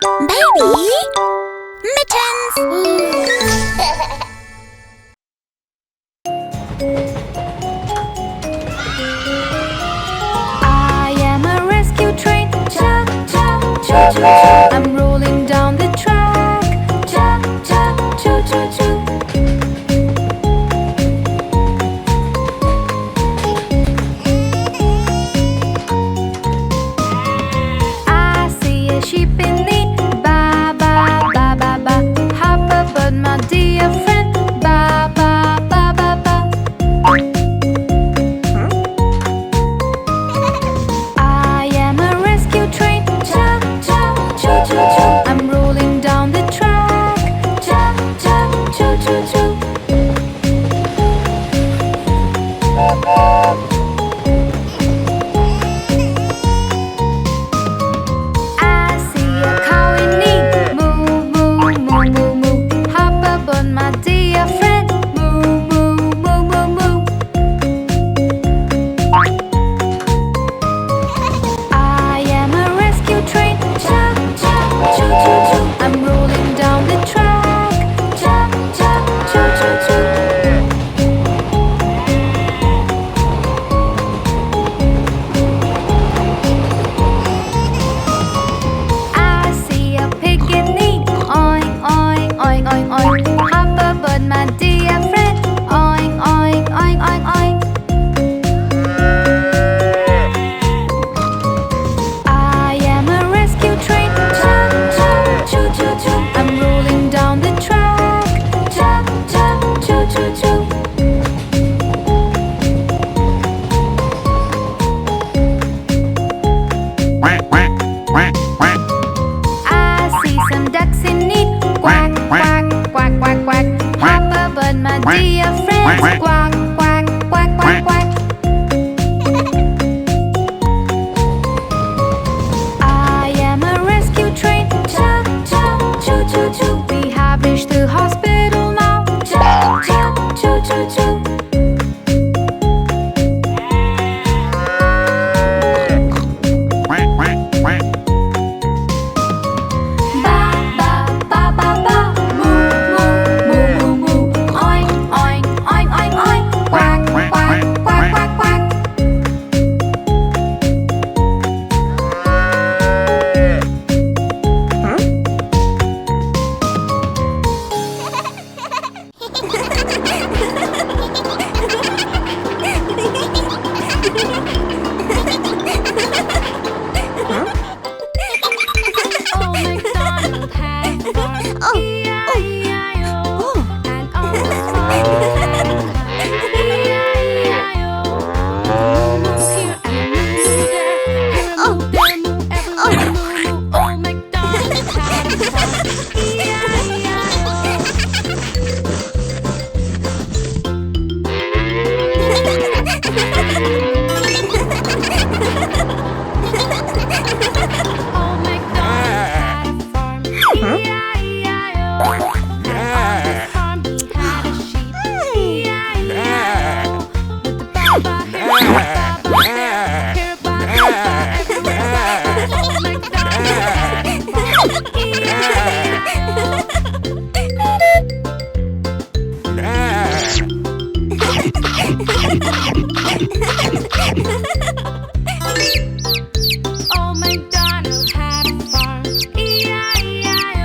Baby Mittens! I am a rescue train. Chug, chug, choo-choo-choo. I'm rolling down the track. Chug, chug, choo-choo-choo. I see a sheep in need. Ba, ba, ba, ba, ba. Hop aboard, my dear friend. Ba, ba, ba, ba, ba. I am a rescue train. Chug, chug, choo-choo-choo. I'm rolling down the track. Chug, chug, choo-choo-choo. I see a cow in need. Moo, moo, moo, moo, moo. Hop aboard, my dear friend. Moo, moo, moo, moo, moo. I am a rescue train. Chug, chug, choo-choo-choo. I'm rolling down the track. Chug, chug, choo-choo-choo. I see a pig in need. Oink, oink, oink, oink, oink. Hop aboard, my dear friend. Oink, oink, oink, oink, oink. I am a rescue train. Chug, chug, choo-choo-choo. I'm rolling down the track. Chug, chug, choo-choo-choo. Quack, quack, quack, quack. I see some ducks in need. Quack, quack, quack, quack, quack. Hop aboard, my dear friends. Quack, quack, quack, quack, quack. I am a rescue train. Chug, chug, choo-choo-choo. We have reached the hospital now. Chug, chug, choo-choo-choo. Quack, quack, quack. Ba, ba, ba, ba, ba. Moo, moo, moo, moo, moo. Oink, oink, oink, oink, oink. Quack, quack, quack, quack, quack. Old MacDonald had a farm, E-I-E-I-O. And on his farm he had a cow, E-I-E-I-O. Moo here and a moo there, here a moo, there a moo, everywhere moo, moo. Old MacDonald had a farm, E-I-E-I-O. Old MacDonald had a farm, E-I-E-I-O. And on his farm he had a sheep, E-I-E-I-O. With the ba-ba here, ba-ba there, here ba-ba everywhere. Old MacDonald had a farm, E-I-E-I-O. Old MacDonald had a farm, E-I-E-I-O.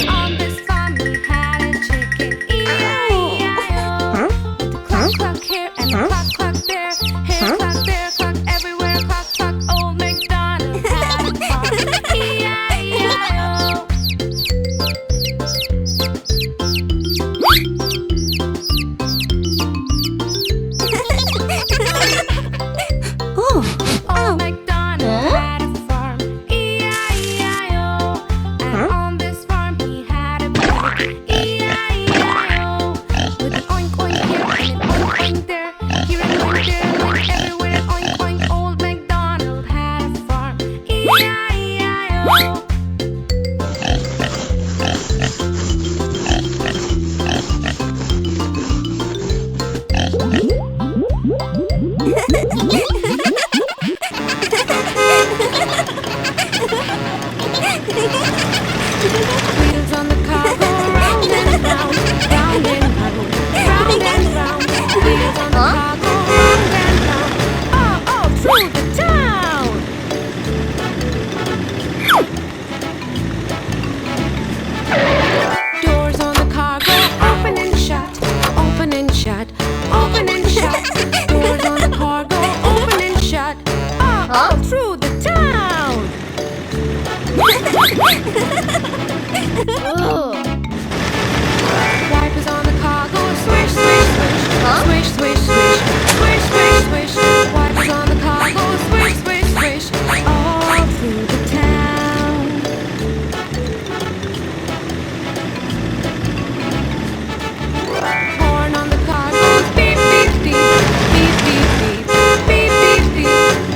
On this farm he had a chicken, E-I-E-I-O. With a cluck cluck here and a cluck cluck there, here cluck there cluck everywhere cluck cluck. Old MacDonald had a farm, E-I-E-I-O. Wheels on the car go round and round, round and round, round and round. Wheels on the car go round and round, all through the town. Doors on the car go open and shut, open and shut, open and shut. Doors on the car go open and shut, all through the town. Wipers on the car go swish, swish, swish, swish, swish, swish, swish, swish, swish. Wipers on the car go swish, swish, swish, all through the town. Horn on the car goes beep, beep, beep, beep, beep, beep, beep, beep, beep.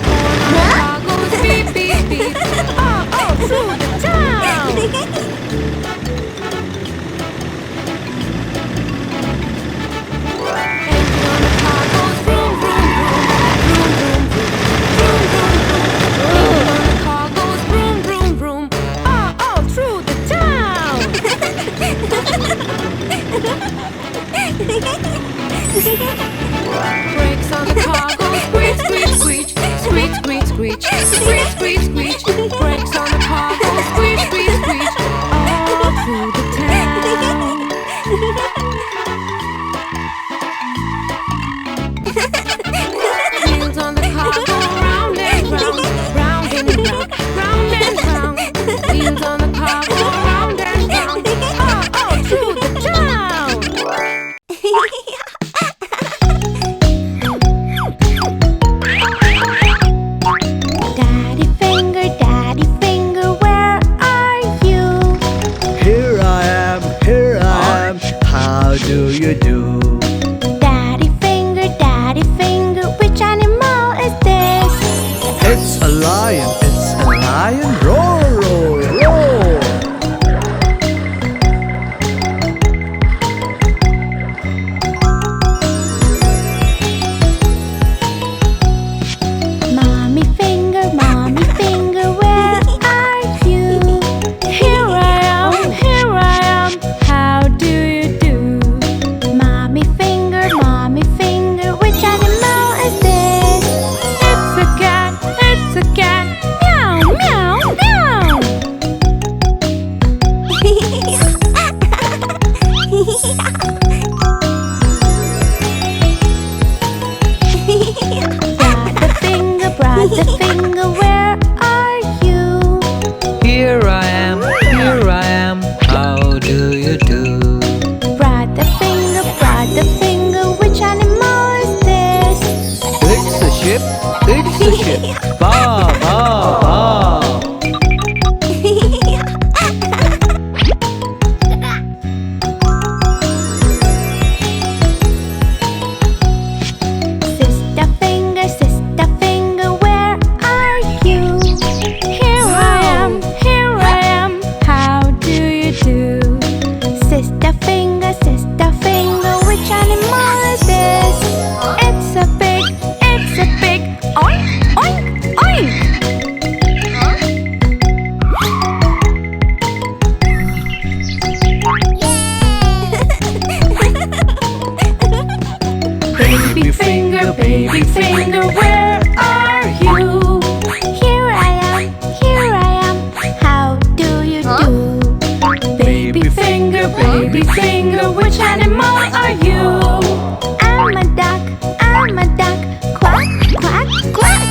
Horn on the car goes beep, beep, beep, all through the town. Engine on the car goes vroom, vroom, vroom, vroom, vroom, vroom, vroom, vroom. Engine on the car goes vroom, vroom, vroom, all through the town. Brakes on the car go squeak, squeak, squeak, squeak, squeak, squeak, squeak, squeak, squeak. Brakes on the car go squeak, squeak, squeak, all through the town. Wheels on the car go round and round, round and round, round and round. Wheels on the car go round and round, all through the town. Daddy finger, where are you? Here I am, how do you do? Daddy finger, which animal is this? It's a lion, roar, roar, roar. Mommy finger, where are you? Here I am, how do you do? Mommy finger, which animal is this? It's a cat, meow, meow, meow. Brother finger, where are you? Here I am, how do you do? Brother finger, which animal is this? It's a ship, ba, ba, ba. Sister finger, where are you? Here I am, how do you do? Sister finger, which animal is this? It's a pig, oink, oink, oink. Baby finger, where are you? Here I am, how do you do? Baby finger, which animal are you? I'm a duck, quack, quack, quack.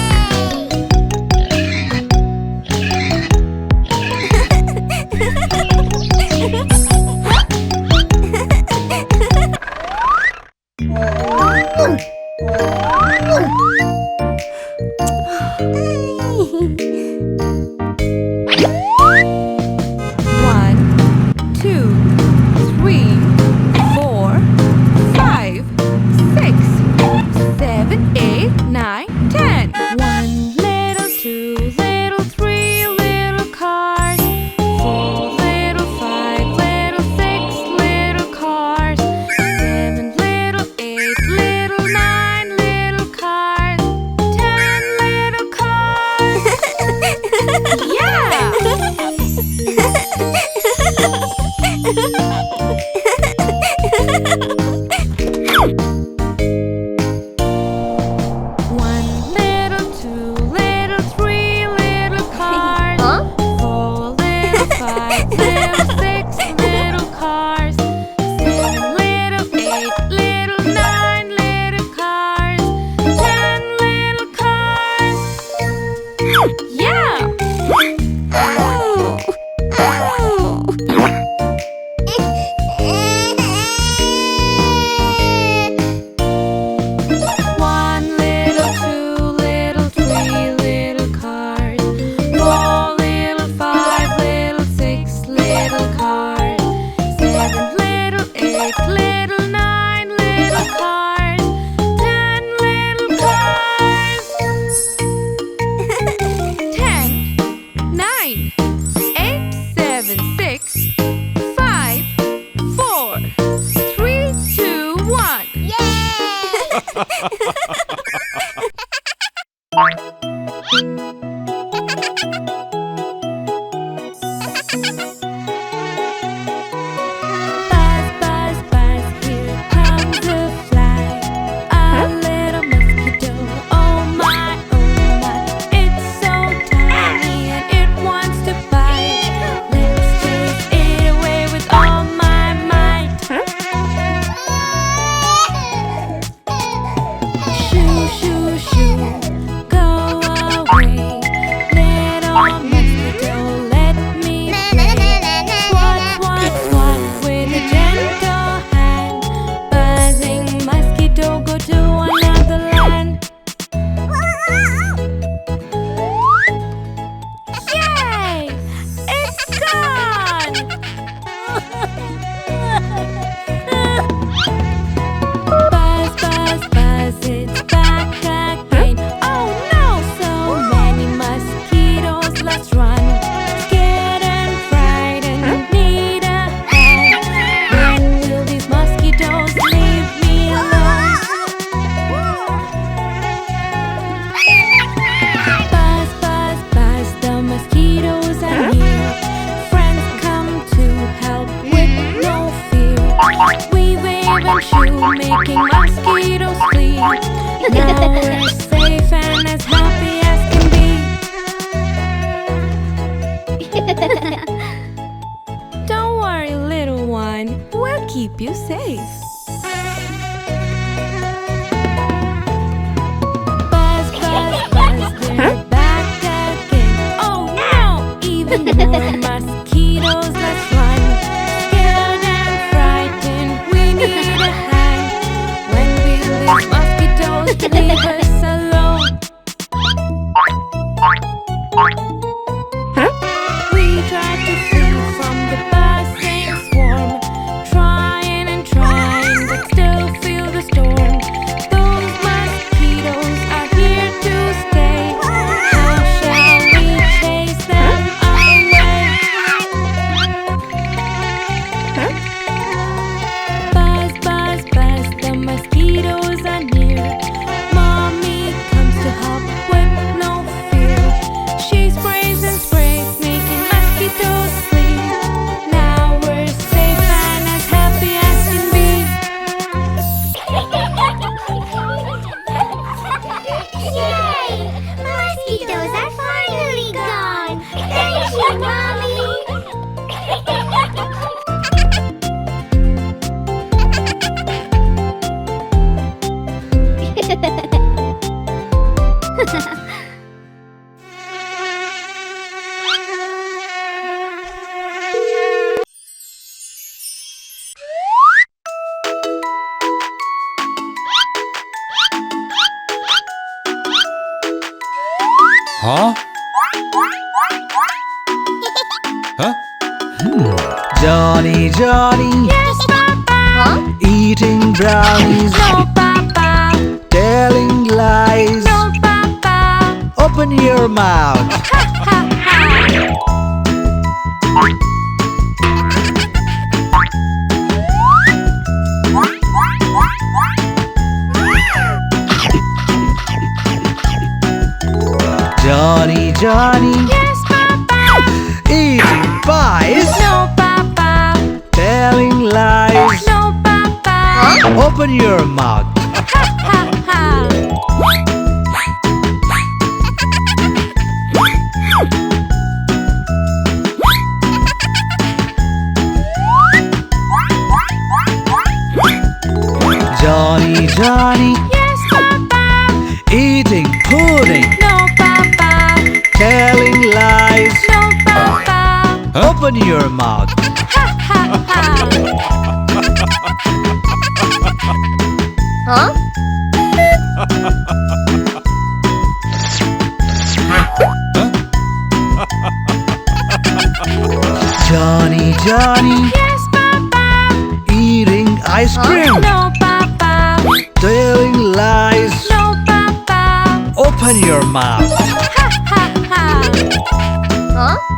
and chew, making mosquitoes flee. Now we're safe and as happy as can be. Don't worry, little one, we'll keep you safe. Buzz, buzz, buzz, they're back again. Oh no, even more mosquitoes, let's run. Scared and frightened, we need a hand. When we leave mosquitoes, leave us alone. We try to flee from the buzzing swarm, trying and trying, but still feel the storm. Those mosquitoes are here to stay. How shall we chase them away? Buzz, buzz, buzz, the mosquitoes are near. Mommy comes to help with no fear. She sprays and sprays, making mosquitoes flee. Now we're safe and as happy as can be. Yay! Mosquitoes are finally gone! Thank you, Mommy! Huh? Huh? Johnny, Johnny, Yes, Papa. eating brownies, No, Papa. telling lies. No, Papa. Open your mouth. Ha ha. Johnny, Johnny, Yes, Papa. eating pies, No, Papa. telling lies. No, Papa. Open your mouth. Ha ha. Johnny, Johnny, Yes, Papa. eating pudding, No, Papa. telling lies. No, Papa. Open your mouth. Ha ha ha. Huh? Johnny, Johnny, Yes, Papa. eating ice cream, No, Papa. telling lies. No, Papa. Open your mouth. Ha ha ha. Huh?